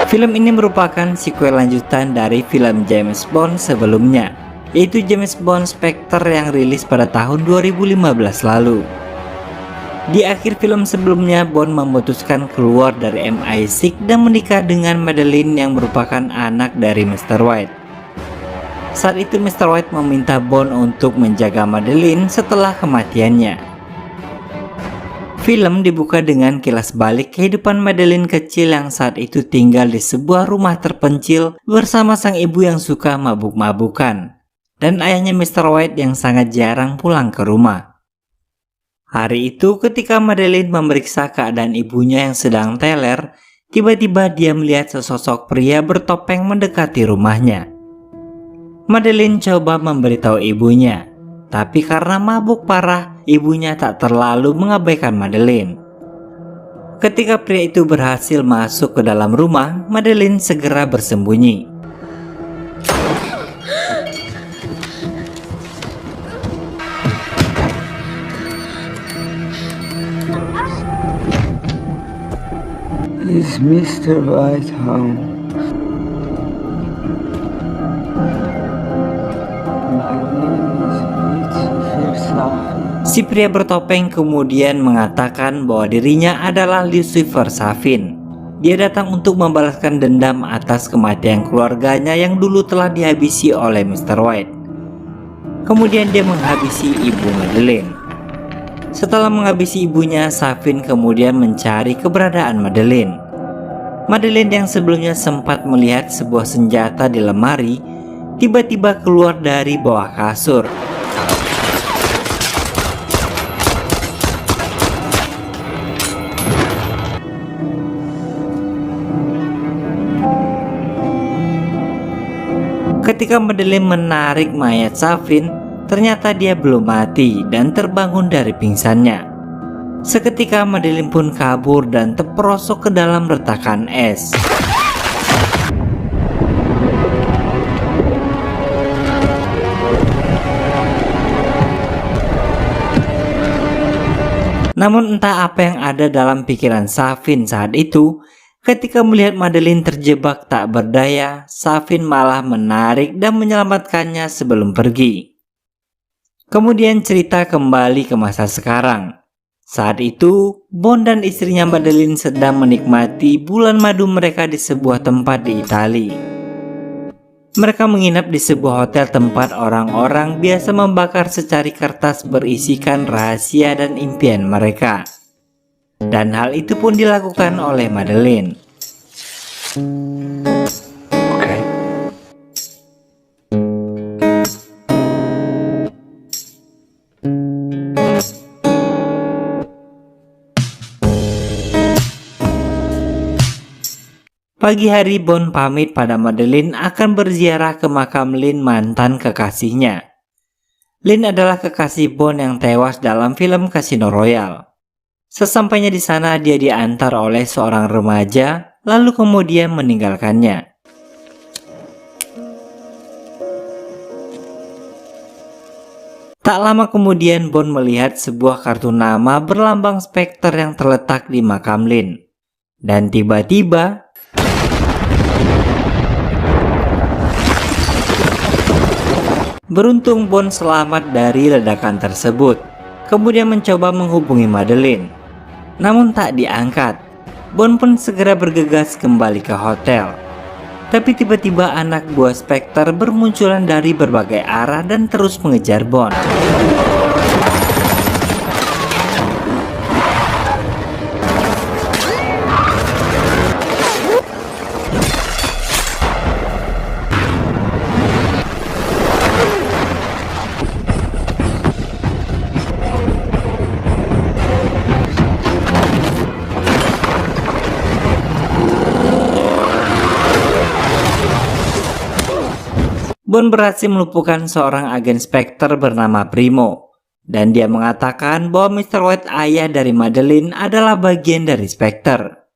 Film ini merupakan sequel lanjutan dari film James Bond sebelumnya, yaitu James Bond Spectre yang rilis pada tahun 2015 lalu. Di akhir film sebelumnya, Bond memutuskan keluar dari MI6 dan menikah dengan Madeleine yang merupakan anak dari Mr. White. Saat itu Mr. White meminta Bond untuk menjaga Madeleine setelah kematiannya. Film dibuka dengan kilas balik kehidupan Madeleine kecil yang saat itu tinggal di sebuah rumah terpencil bersama sang ibu yang suka mabuk-mabukan dan ayahnya Mr. White yang sangat jarang pulang ke rumah. Hari itu ketika Madeleine memeriksa keadaan ibunya yang sedang teler, tiba-tiba dia melihat sesosok pria bertopeng mendekati rumahnya. Madeleine coba memberitahu ibunya, tapi karena mabuk parah, ibunya tak terlalu mengabaikan Madeleine. Ketika pria itu berhasil masuk ke dalam rumah, Madeleine segera bersembunyi. Is Mr. White home? My name is Lucifer Safin. Si pria bertopeng kemudian mengatakan bahwa dirinya adalah Lucifer Safin. Dia datang untuk membalaskan dendam atas kematian keluarganya yang dulu telah dihabisi oleh Mr. White. Kemudian dia menghabisi ibu Madeleine. Setelah menghabisi ibunya, Safin kemudian mencari keberadaan Madeleine. Madeleine yang sebelumnya sempat melihat sebuah senjata di lemari, tiba-tiba keluar dari bawah kasur. Ketika Madeleine menarik mayat Safin, ternyata dia belum mati dan terbangun dari pingsannya. Seketika Madeleine pun kabur dan terperosok ke dalam retakan es. Namun entah apa yang ada dalam pikiran Safin saat itu, ketika melihat Madeleine terjebak tak berdaya, Safin malah menarik dan menyelamatkannya sebelum pergi. Kemudian cerita kembali ke masa sekarang. Saat itu, Bond dan istrinya Madeleine sedang menikmati bulan madu mereka di sebuah tempat di Italia. Mereka menginap di sebuah hotel tempat orang-orang biasa membakar secari kertas berisikan rahasia dan impian mereka. Dan hal itu pun dilakukan oleh Madeleine. Pagi hari Bond pamit pada Madeleine akan berziarah ke makam Lynn, mantan kekasihnya. Lynn adalah kekasih Bond yang tewas dalam film Casino Royale. Sesampainya di sana dia diantar oleh seorang remaja, lalu kemudian meninggalkannya. Tak lama kemudian Bond melihat sebuah kartu nama berlambang Spectre yang terletak di makam Lynn. Dan tiba-tiba beruntung Bond selamat dari ledakan tersebut, kemudian mencoba menghubungi Madeleine. Namun tak diangkat. Bond pun segera bergegas kembali ke hotel. Tapi tiba-tiba anak buah Spectre bermunculan dari berbagai arah dan terus mengejar Bond. Bond berhasil melumpuhkan seorang agen Spectre bernama Primo, dan dia mengatakan bahwa Mr. White, ayah dari Madeleine, adalah bagian dari Spectre,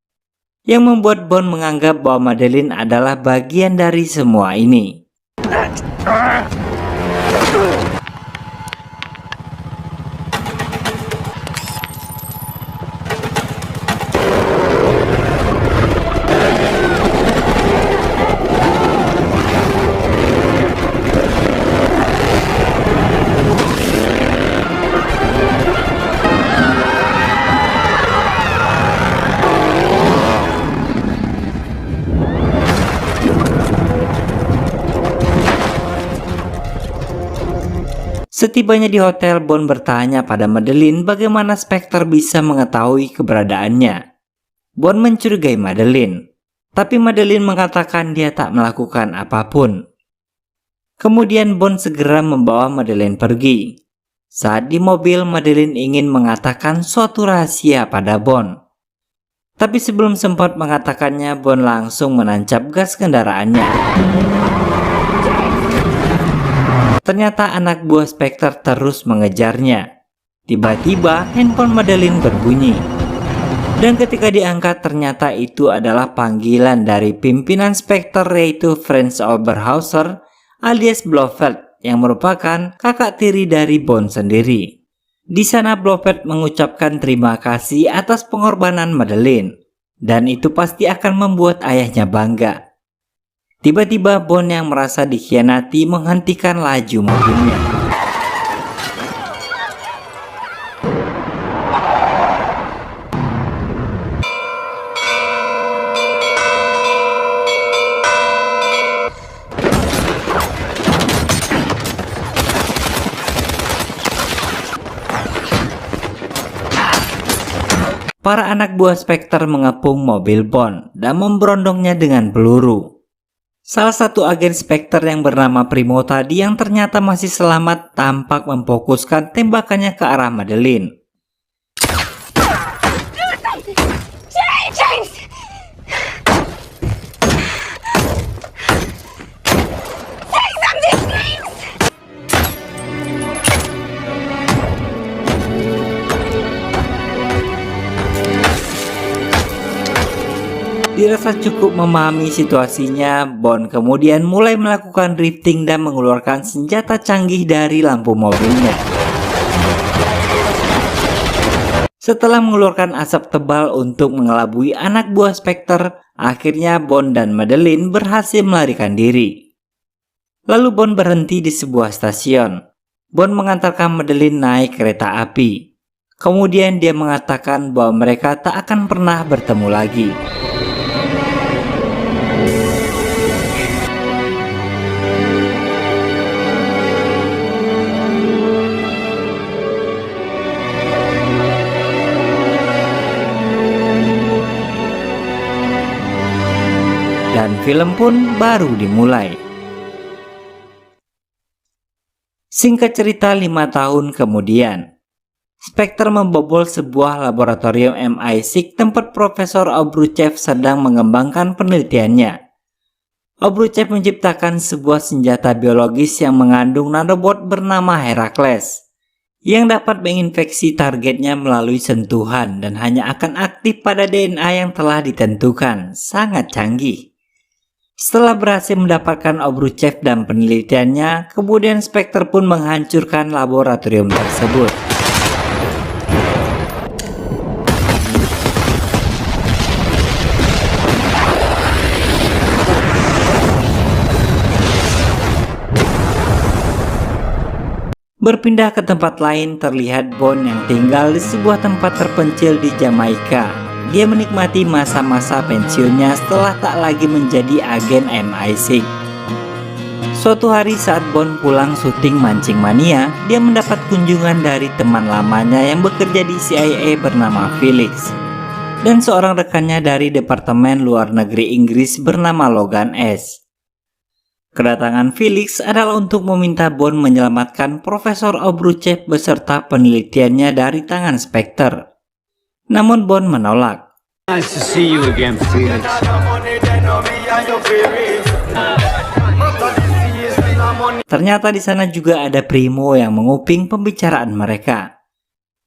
yang membuat Bond menganggap bahwa Madeleine adalah bagian dari semua ini. Setibanya di hotel, Bond bertanya pada Madeleine bagaimana Spectre bisa mengetahui keberadaannya. Bond mencurigai Madeleine, tapi Madeleine mengatakan dia tak melakukan apapun. Kemudian Bond segera membawa Madeleine pergi. Saat di mobil, Madeleine ingin mengatakan suatu rahasia pada Bond. Tapi sebelum sempat mengatakannya, Bond langsung menancap gas kendaraannya. Ternyata anak buah Spectre terus mengejarnya. Tiba-tiba handphone Madeleine berbunyi. Dan ketika diangkat ternyata itu adalah panggilan dari pimpinan Spectre, yaitu Franz Oberhauser alias Blofeld yang merupakan kakak tiri dari Bond sendiri. Di sana Blofeld mengucapkan terima kasih atas pengorbanan Madeleine, dan itu pasti akan membuat ayahnya bangga. Tiba-tiba Bond yang merasa dikhianati menghentikan laju mobilnya. Para anak buah Spectre mengepung mobil Bond dan memberondongnya dengan peluru. Salah satu agen Spectre yang bernama Primo tadi yang ternyata masih selamat tampak memfokuskan tembakannya ke arah Madeleine. Dirasa cukup memahami situasinya, Bond kemudian mulai melakukan drifting dan mengeluarkan senjata canggih dari lampu mobilnya. Setelah mengeluarkan asap tebal untuk mengelabui anak buah Spectre, akhirnya Bond dan Madeleine berhasil melarikan diri. Lalu Bond berhenti di sebuah stasiun. Bond mengantarkan Madeleine naik kereta api. Kemudian dia mengatakan bahwa mereka tak akan pernah bertemu lagi. Dan film pun baru dimulai. Singkat cerita, 5 tahun kemudian, Spectre membobol sebuah laboratorium MI6 tempat Profesor Obruchev sedang mengembangkan penelitiannya. Obruchev menciptakan sebuah senjata biologis yang mengandung nanobot bernama Heracles, yang dapat menginfeksi targetnya melalui sentuhan dan hanya akan aktif pada DNA yang telah ditentukan. Sangat canggih. Setelah berhasil mendapatkan Obruchev dan penelitiannya, kemudian Spectre pun menghancurkan laboratorium tersebut. Berpindah ke tempat lain, terlihat Bond yang tinggal di sebuah tempat terpencil di Jamaika. Dia menikmati masa-masa pensiunnya setelah tak lagi menjadi agen MI6. Suatu hari saat Bond pulang syuting Mancing Mania, dia mendapat kunjungan dari teman lamanya yang bekerja di CIA bernama Felix, dan seorang rekannya dari Departemen Luar Negeri Inggris bernama Logan S. Kedatangan Felix adalah untuk meminta Bond menyelamatkan Profesor Obruchev beserta penelitiannya dari tangan Spectre. Namun Bond menolak. Nice to see you again, Felix. Ternyata di sana juga ada Primo yang menguping pembicaraan mereka.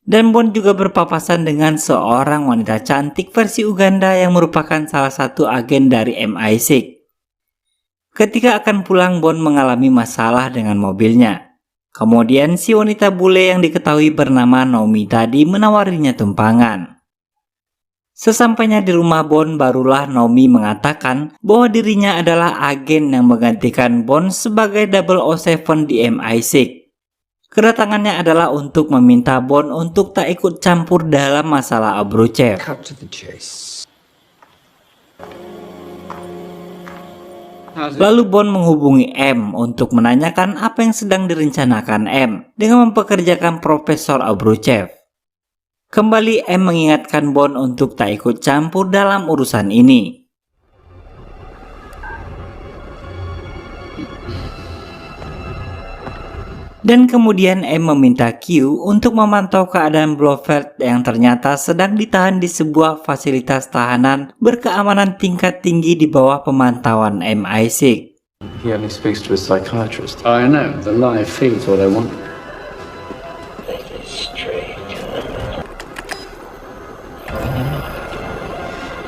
Dan Bond juga berpapasan dengan seorang wanita cantik versi Uganda yang merupakan salah satu agen dari MI6. Ketika akan pulang, Bond mengalami masalah dengan mobilnya. Kemudian si wanita bule yang diketahui bernama Naomi tadi menawarinya tumpangan. Sesampainya di rumah Bond, barulah Naomi mengatakan bahwa dirinya adalah agen yang menggantikan Bond sebagai 007 di MI6. Kedatangannya adalah untuk meminta Bond untuk tak ikut campur dalam masalah Obruchev. Cut to the chase. Lalu Bond menghubungi M untuk menanyakan apa yang sedang direncanakan M dengan mempekerjakan Profesor Obruchev. Kembali M mengingatkan Bond untuk tak ikut campur dalam urusan ini. Dan kemudian M meminta Q untuk memantau keadaan Blofeld yang ternyata sedang ditahan di sebuah fasilitas tahanan berkeamanan tingkat tinggi di bawah pemantauan MI6. He only speaks to a psychiatrist. I know, the live feed's what I want.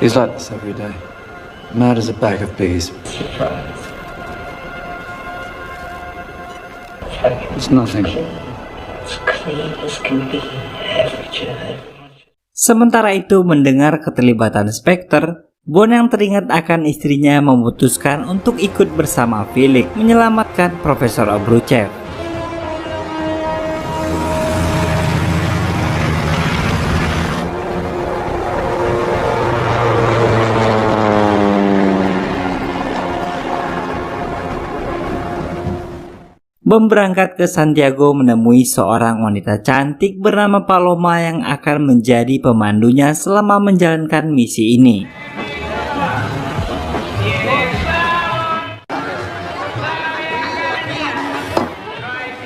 He's like this every day. Mad as a bag of bees. It's nothing. Sementara itu, mendengar keterlibatan Spectre, Bond yang teringat akan istrinya memutuskan untuk ikut bersama Felix menyelamatkan Profesor Obruchev. Bond berangkat ke Santiago menemui seorang wanita cantik bernama Paloma yang akan menjadi pemandunya selama menjalankan misi ini.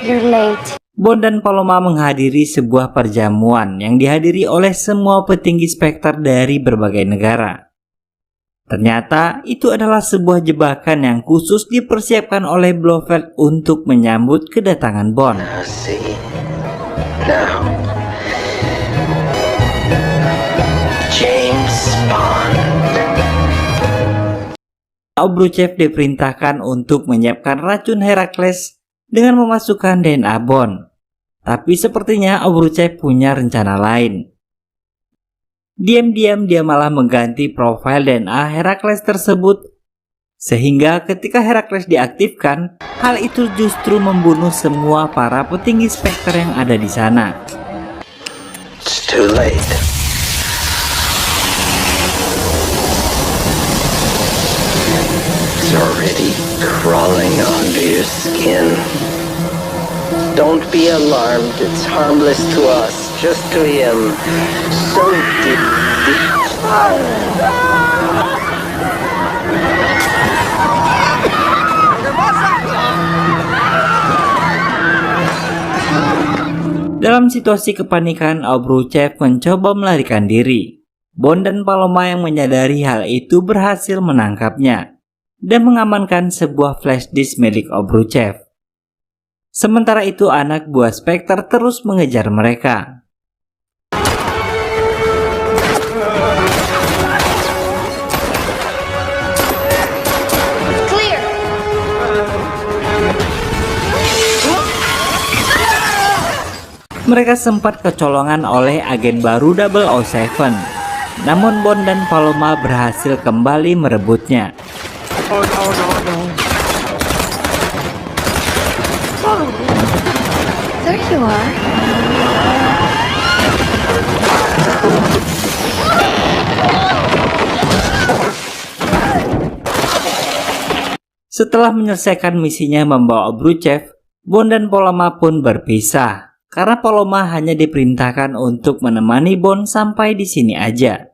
You're late. Bond dan Paloma menghadiri sebuah perjamuan yang dihadiri oleh semua petinggi Spectre dari berbagai negara. Ternyata itu adalah sebuah jebakan yang khusus dipersiapkan oleh Blofeld untuk menyambut kedatangan Bond. James Bond. Obruchev diperintahkan untuk menyiapkan racun Herakles dengan memasukkan DNA Bond. Tapi sepertinya Obruchev punya rencana lain. Diam-diam dia malah mengganti profil DNA Herakles tersebut, sehingga ketika Herakles diaktifkan, hal itu justru membunuh semua para petinggi Spectre yang ada di sana. It's too late. It's already crawling under your skin. Don't be alarmed, it's harmless to us, just to him. So deep. Dalam situasi kepanikan, Obruchev mencoba melarikan diri. Bond dan Paloma yang menyadari hal itu berhasil menangkapnya dan mengamankan sebuah flash disk milik Obruchev. Sementara itu, anak buah Spectre terus mengejar mereka. Clear. Mereka sempat kecolongan oleh agen baru 007. Namun Bond dan Paloma berhasil kembali merebutnya. There you are. Setelah menyelesaikan misinya membawa Obruchev, Bond dan Paloma pun berpisah. Karena Paloma hanya diperintahkan untuk menemani Bond sampai di sini aja.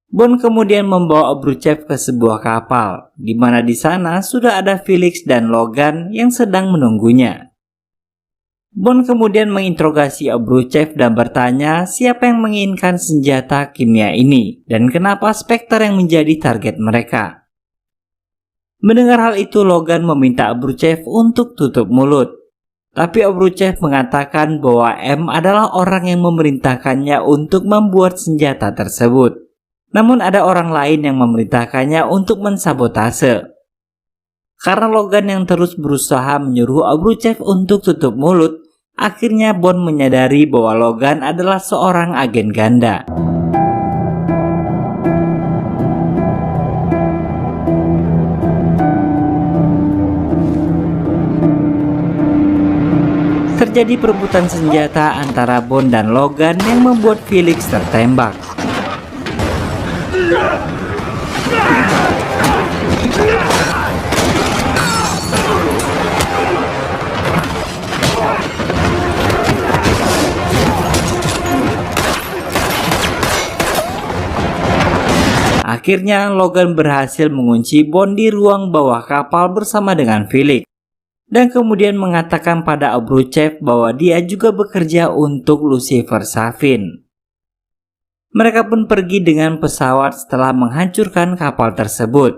Bond kemudian membawa Obruchev ke sebuah kapal, di mana di sana sudah ada Felix dan Logan yang sedang menunggunya. Bond kemudian menginterogasi Obruchev dan bertanya siapa yang menginginkan senjata kimia ini dan kenapa Spectre yang menjadi target mereka. Mendengar hal itu, Logan meminta Obruchev untuk tutup mulut. Tapi Obruchev mengatakan bahwa M adalah orang yang memerintahkannya untuk membuat senjata tersebut. Namun ada orang lain yang memerintahkannya untuk mensabotase. Karena Logan yang terus berusaha menyuruh Obruchev untuk tutup mulut, akhirnya Bond menyadari bahwa Logan adalah seorang agen ganda. Terjadi perebutan senjata antara Bond dan Logan yang membuat Felix tertembak. Akhirnya Logan berhasil mengunci Bond di ruang bawah kapal bersama dengan Felix, dan kemudian mengatakan pada Obruchev bahwa dia juga bekerja untuk Lucifer Safin. Mereka pun pergi dengan pesawat setelah menghancurkan kapal tersebut.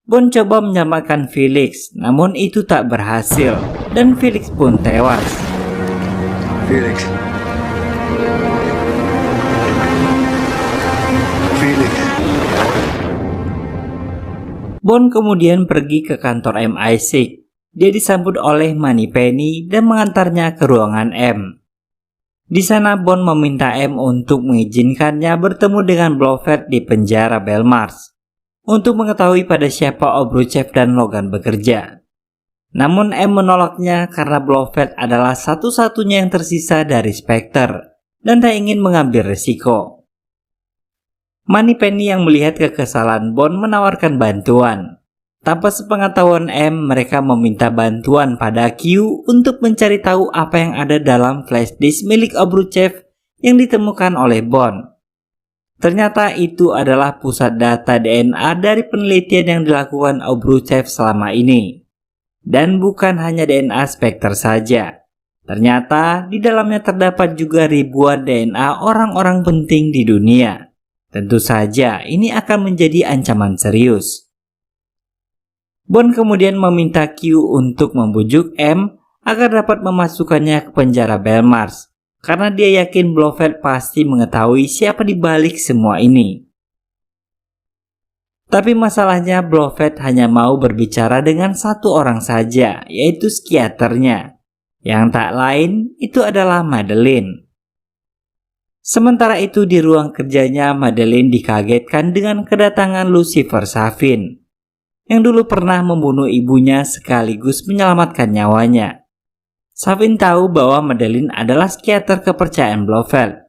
Bond coba menyelamatkan Felix, namun itu tak berhasil, dan Felix pun tewas. Felix. Felix. Bond kemudian pergi ke kantor MI6. Dia disambut oleh Moneypenny dan mengantarnya ke ruangan M. Di sana Bond meminta M untuk mengizinkannya bertemu dengan Blofeld di penjara Belmarsh untuk mengetahui pada siapa Obruchev dan Logan bekerja. Namun M menolaknya karena Blofeld adalah satu-satunya yang tersisa dari Spectre dan tak ingin mengambil risiko. Moneypenny yang melihat kekesalan Bond menawarkan bantuan. Tanpa sepengetahuan M, mereka meminta bantuan pada Q untuk mencari tahu apa yang ada dalam flash disk milik Obruchev yang ditemukan oleh Bond. Ternyata itu adalah pusat data DNA dari penelitian yang dilakukan Obruchev selama ini. Dan bukan hanya DNA Spectre saja. Ternyata di dalamnya terdapat juga ribuan DNA orang-orang penting di dunia. Tentu saja ini akan menjadi ancaman serius. Bond kemudian meminta Q untuk membujuk M agar dapat memasukkannya ke penjara Belmarsh, karena dia yakin Blofeld pasti mengetahui siapa di balik semua ini. Tapi masalahnya Blofeld hanya mau berbicara dengan satu orang saja, yaitu psikiaternya. Yang tak lain itu adalah Madeleine. Sementara itu di ruang kerjanya Madeleine dikagetkan dengan kedatangan Lucifer Safin, yang dulu pernah membunuh ibunya sekaligus menyelamatkan nyawanya. Safin tahu bahwa Madeleine adalah psikiater kepercayaan Blofeld.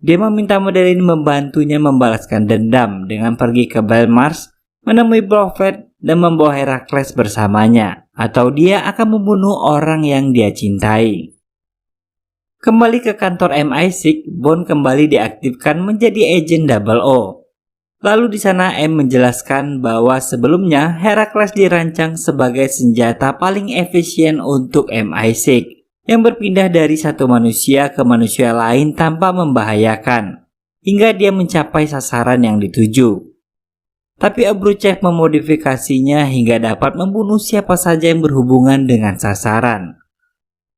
Dia meminta Madeleine membantunya membalaskan dendam dengan pergi ke Belmarsh, menemui Blofeld dan membawa Herakles bersamanya, atau dia akan membunuh orang yang dia cintai. Kembali ke kantor MI6, Bond kembali diaktifkan menjadi agen 00. Lalu di sana M menjelaskan bahwa sebelumnya Herakles dirancang sebagai senjata paling efisien untuk MI6 yang berpindah dari satu manusia ke manusia lain tanpa membahayakan hingga dia mencapai sasaran yang dituju. Tapi Obruchev memodifikasinya hingga dapat membunuh siapa saja yang berhubungan dengan sasaran.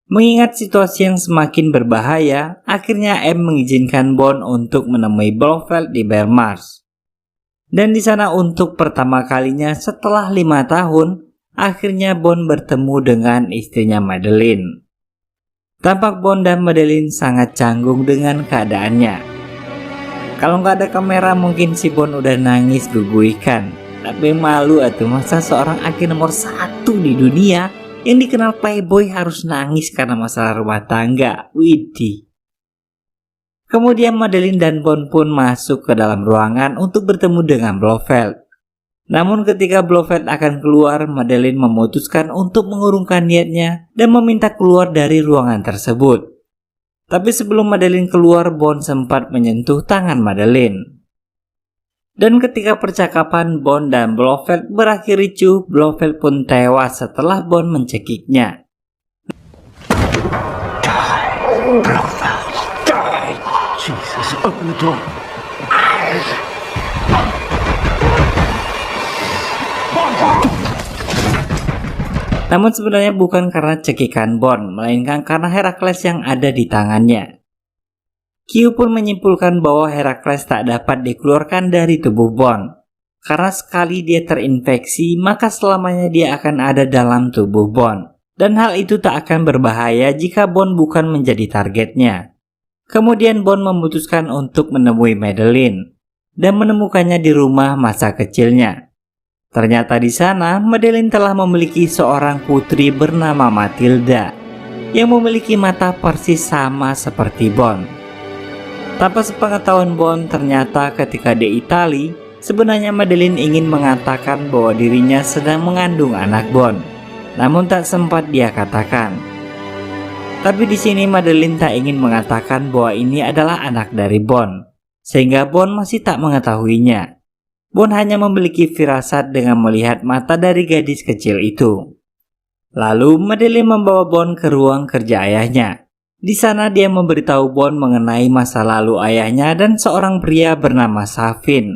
Mengingat situasi yang semakin berbahaya, akhirnya M mengizinkan Bond untuk menemui Blofeld di Belmarsh. Dan di sana untuk pertama kalinya setelah 5 tahun, akhirnya Bond bertemu dengan istrinya Madeleine. Tampak Bond dan Madeleine sangat canggung dengan keadaannya. Kalau nggak ada kamera mungkin si Bond udah nangis guguikan. Tapi malu atuh, masa seorang agen nomor 1 di dunia yang dikenal playboy harus nangis karena masalah rumah tangga. Widih. Kemudian Madeleine dan Bond pun masuk ke dalam ruangan untuk bertemu dengan Blofeld. Namun ketika Blofeld akan keluar, Madeleine memutuskan untuk mengurungkan niatnya dan meminta keluar dari ruangan tersebut. Tapi sebelum Madeleine keluar, Bond sempat menyentuh tangan Madeleine. Dan ketika percakapan Bond dan Blofeld berakhir ricuh, Blofeld pun tewas setelah Bond mencekiknya. Blofeld. Jesus, open the door. Namun sebenarnya bukan karena cekikan Bond, melainkan karena Herakles yang ada di tangannya. Q pun menyimpulkan bahwa Herakles tak dapat dikeluarkan dari tubuh Bond. Karena sekali dia terinfeksi, maka selamanya dia akan ada dalam tubuh Bond. Dan hal itu tak akan berbahaya jika Bond bukan menjadi targetnya. Kemudian Bond memutuskan untuk menemui Madeleine dan menemukannya di rumah masa kecilnya. Ternyata di sana Madeleine telah memiliki seorang putri bernama Matilda yang memiliki mata persis sama seperti Bond. Tanpa sepengetahuan Bond, ternyata ketika di Italia, sebenarnya Madeleine ingin mengatakan bahwa dirinya sedang mengandung anak Bond, namun tak sempat dia katakan. Tapi di sini Madeline tak ingin mengatakan bahwa ini adalah anak dari Bond, sehingga Bond masih tak mengetahuinya. Bond hanya memiliki firasat dengan melihat mata dari gadis kecil itu. Lalu Madeline membawa Bond ke ruang kerja ayahnya. Di sana dia memberitahu Bond mengenai masa lalu ayahnya dan seorang pria bernama Safin,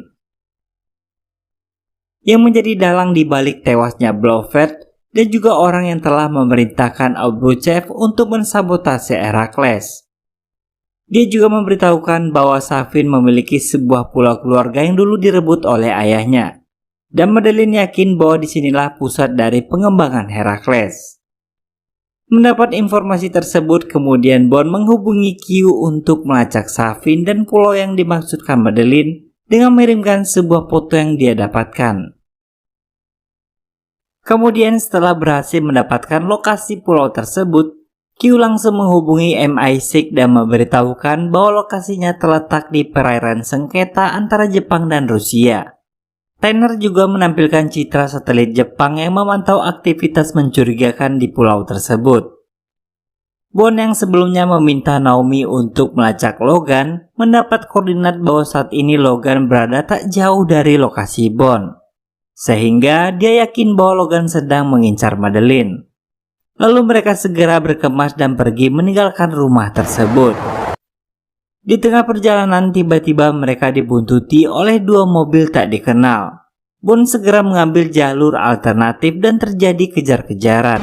yang menjadi dalang di balik tewasnya Blofeld dan juga orang yang telah memerintahkan Obruchev untuk mensabotase Herakles. Dia juga memberitahukan bahwa Safin memiliki sebuah pulau keluarga yang dulu direbut oleh ayahnya. Dan Madeline yakin bahwa disinilah pusat dari pengembangan Herakles. Mendapat informasi tersebut, kemudian Bond menghubungi Q untuk melacak Safin dan pulau yang dimaksudkan Madeline dengan mengirimkan sebuah foto yang dia dapatkan. Kemudian setelah berhasil mendapatkan lokasi pulau tersebut, Q langsung menghubungi MI6 dan memberitahukan bahwa lokasinya terletak di perairan sengketa antara Jepang dan Rusia. Tanner juga menampilkan citra satelit Jepang yang memantau aktivitas mencurigakan di pulau tersebut. Bond yang sebelumnya meminta Naomi untuk melacak Logan mendapat koordinat bahwa saat ini Logan berada tak jauh dari lokasi Bond, sehingga dia yakin bahwa Logan sedang mengincar Madeline. Lalu mereka segera berkemas dan pergi meninggalkan rumah tersebut. Di tengah perjalanan tiba-tiba mereka dibuntuti oleh dua mobil tak dikenal. Bond segera mengambil jalur alternatif dan terjadi kejar-kejaran.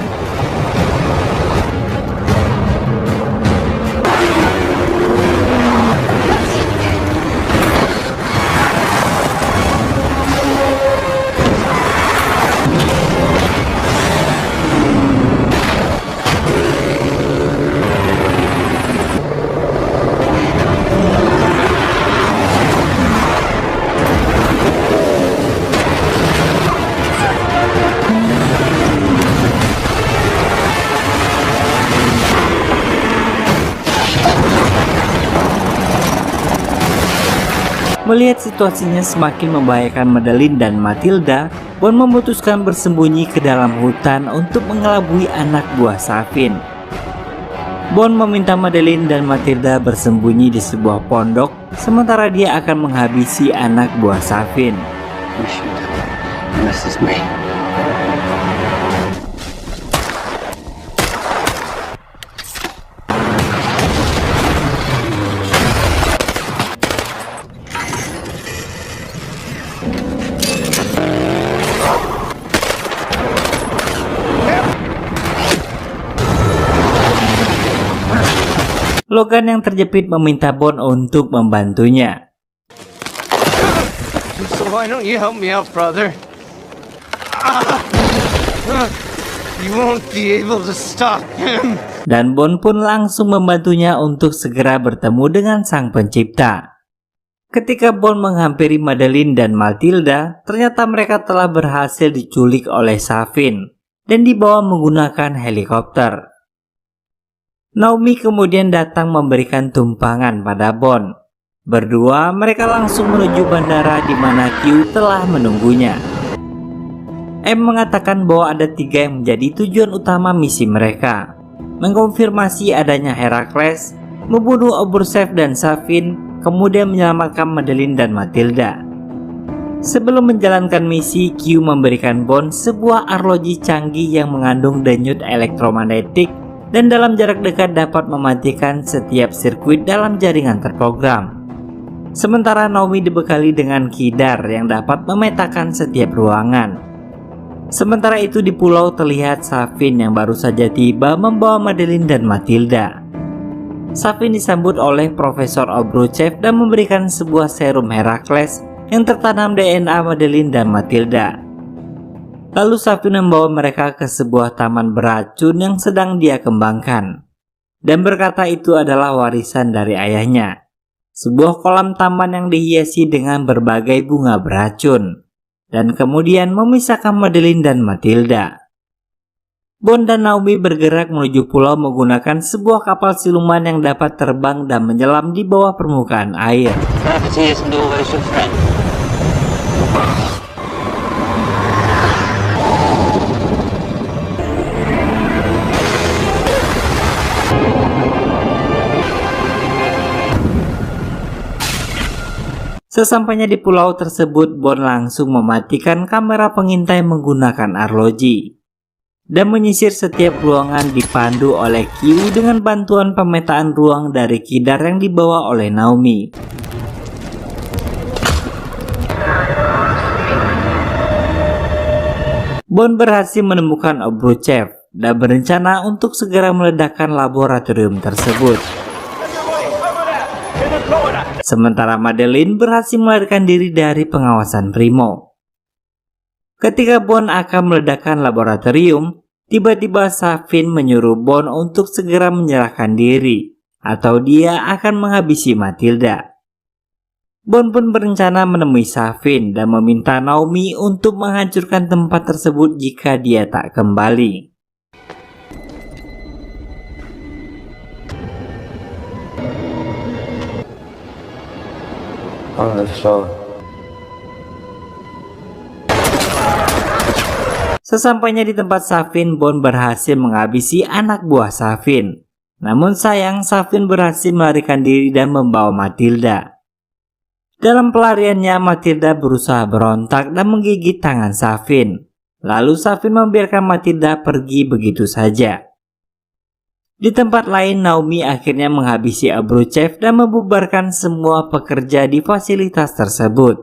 Melihat situasinya semakin membahayakan Madeline dan Matilda, Bond memutuskan bersembunyi ke dalam hutan untuk mengelabui anak buah Safin. Bond meminta Madeline dan Matilda bersembunyi di sebuah pondok, sementara dia akan menghabisi anak buah Safin. We should. This is me. Logan yang terjepit meminta Bond untuk membantunya. So why don't you help me out, brother? You won't be able to stop him. Dan Bond pun langsung membantunya untuk segera bertemu dengan sang pencipta. Ketika Bond menghampiri Madeline dan Matilda, ternyata mereka telah berhasil diculik oleh Safin dan dibawa menggunakan helikopter. Naomi kemudian datang memberikan tumpangan pada Bond. Berdua mereka langsung menuju bandara di mana Q telah menunggunya. M mengatakan bahwa ada 3 yang menjadi tujuan utama misi mereka: mengkonfirmasi adanya Herakles, membunuh Obruchev dan Safin, kemudian menyelamatkan Madeline dan Matilda. Sebelum menjalankan misi, Q memberikan Bond sebuah arloji canggih yang mengandung denyut elektromagnetik dan dalam jarak dekat dapat mematikan setiap sirkuit dalam jaringan terprogram. Sementara Naomi dibekali dengan kidar yang dapat memetakan setiap ruangan. Sementara itu di pulau terlihat Safin yang baru saja tiba membawa Madeline dan Matilda. Safin disambut oleh Profesor Obruchev dan memberikan sebuah serum Herakles yang tertanam DNA Madeline dan Matilda. Lalu Safin membawa mereka ke sebuah taman beracun yang sedang dia kembangkan, dan berkata itu adalah warisan dari ayahnya. Sebuah kolam taman yang dihiasi dengan berbagai bunga beracun, dan kemudian memisahkan Madeline dan Matilda. Bond dan Naomi bergerak menuju pulau menggunakan sebuah kapal siluman yang dapat terbang dan menyelam di bawah permukaan air. Gravity is no always your friend. Sesampainya di pulau tersebut, Bond langsung mematikan kamera pengintai menggunakan arloji dan menyisir setiap ruangan dipandu oleh Q dengan bantuan pemetaan ruang dari Kidar yang dibawa oleh Naomi. Bond berhasil menemukan Obruchev dan berencana untuk segera meledakkan laboratorium tersebut. Sementara Madeleine berhasil melarikan diri dari pengawasan Primo. Ketika Bond akan meledakkan laboratorium, tiba-tiba Safin menyuruh Bond untuk segera menyerahkan diri, atau dia akan menghabisi Matilda. Bond pun berencana menemui Safin dan meminta Naomi untuk menghancurkan tempat tersebut jika dia tak kembali. Oh, that's so. Sesampainya di tempat Safin, Bond berhasil menghabisi anak buah Safin. Namun sayang, Safin berhasil melarikan diri dan membawa Matilda. Dalam pelariannya, Matilda berusaha berontak dan menggigit tangan Safin. Lalu Safin membiarkan Matilda pergi begitu saja. Di tempat lain, Naomi akhirnya menghabisi Obruchev dan membubarkan semua pekerja di fasilitas tersebut.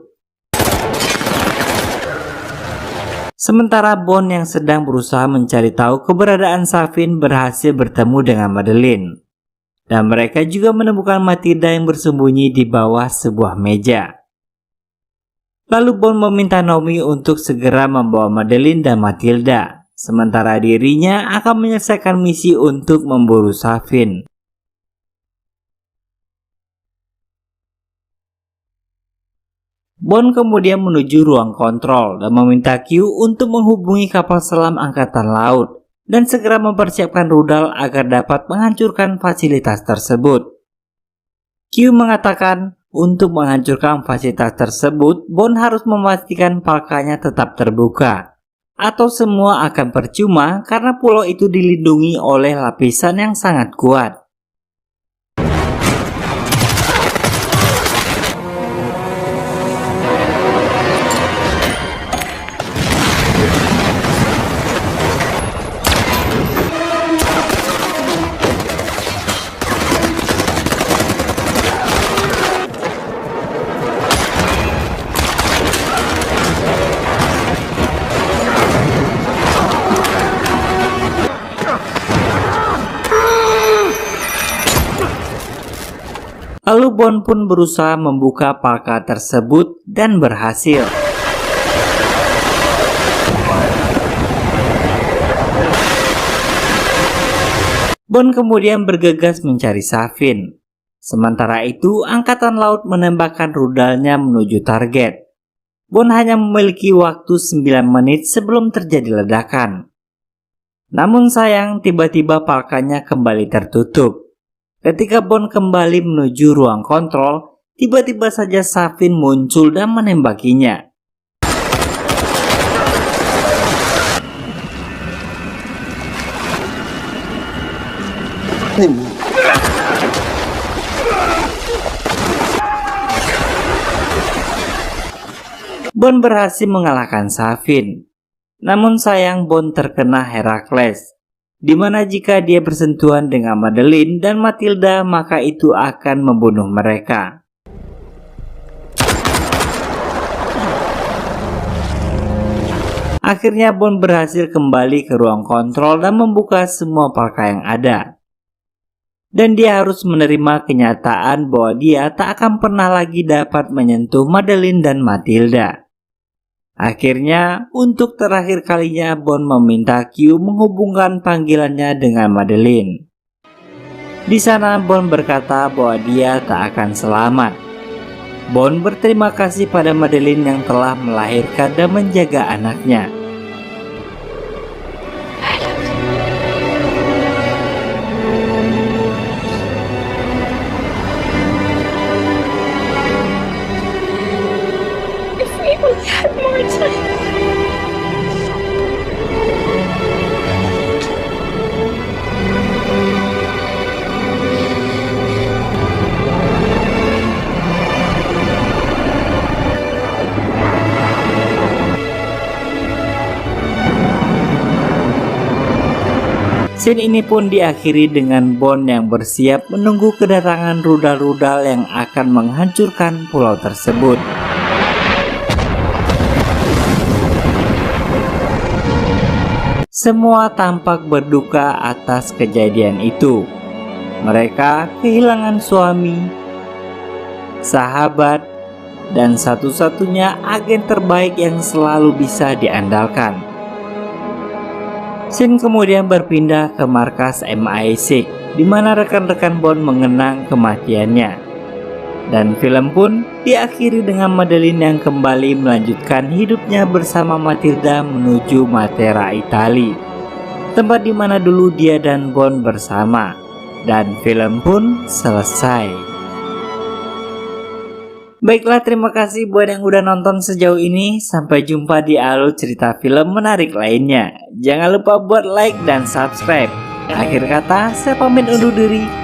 Sementara Bond yang sedang berusaha mencari tahu keberadaan Safin berhasil bertemu dengan Madeleine. Dan mereka juga menemukan Matilda yang bersembunyi di bawah sebuah meja. Lalu Bond meminta Naomi untuk segera membawa Madeleine dan Matilda. Sementara dirinya akan menyelesaikan misi untuk memburu Safin. Bond kemudian menuju ruang kontrol dan meminta Q untuk menghubungi kapal selam angkatan laut dan segera mempersiapkan rudal agar dapat menghancurkan fasilitas tersebut. Q mengatakan untuk menghancurkan fasilitas tersebut, Bond harus memastikan palkanya tetap terbuka, atau semua akan percuma karena pulau itu dilindungi oleh lapisan yang sangat kuat. Lalu Bond pun berusaha membuka palka tersebut dan berhasil. Bond kemudian bergegas mencari Safin. Sementara itu, Angkatan Laut menembakkan rudalnya menuju target. Bond hanya memiliki waktu 9 menit sebelum terjadi ledakan. Namun sayang, tiba-tiba palkanya kembali tertutup. Ketika Bond kembali menuju ruang kontrol, tiba-tiba saja Safin muncul dan menembakinya. Bond berhasil mengalahkan Safin. Namun sayang, Bond terkena Herakles, di mana jika dia bersentuhan dengan Madeleine dan Matilda, maka itu akan membunuh mereka. Akhirnya Bond berhasil kembali ke ruang kontrol dan membuka semua palka yang ada. Dan dia harus menerima kenyataan bahwa dia tak akan pernah lagi dapat menyentuh Madeleine dan Matilda. Akhirnya, untuk terakhir kalinya Bond meminta Q menghubungkan panggilannya dengan Madeleine. Di sana Bond berkata bahwa dia tak akan selamat. Bond berterima kasih pada Madeleine yang telah melahirkan dan menjaga anaknya. Scene ini pun diakhiri dengan Bond yang bersiap menunggu kedatangan rudal-rudal yang akan menghancurkan pulau tersebut. Semua tampak berduka atas kejadian itu. Mereka kehilangan suami, sahabat, dan satu-satunya agen terbaik yang selalu bisa diandalkan. Scene kemudian berpindah ke markas MI6, di mana rekan-rekan Bond mengenang kematiannya. Dan film pun diakhiri dengan Madeline yang kembali melanjutkan hidupnya bersama Matilda menuju Matera, Italia, tempat di mana dulu dia dan Bond bersama. Dan film pun selesai. Baiklah, terima kasih buat yang udah nonton sejauh ini. Sampai jumpa di alur cerita film menarik lainnya. Jangan lupa buat like dan subscribe. Akhir kata, saya pamit undur diri.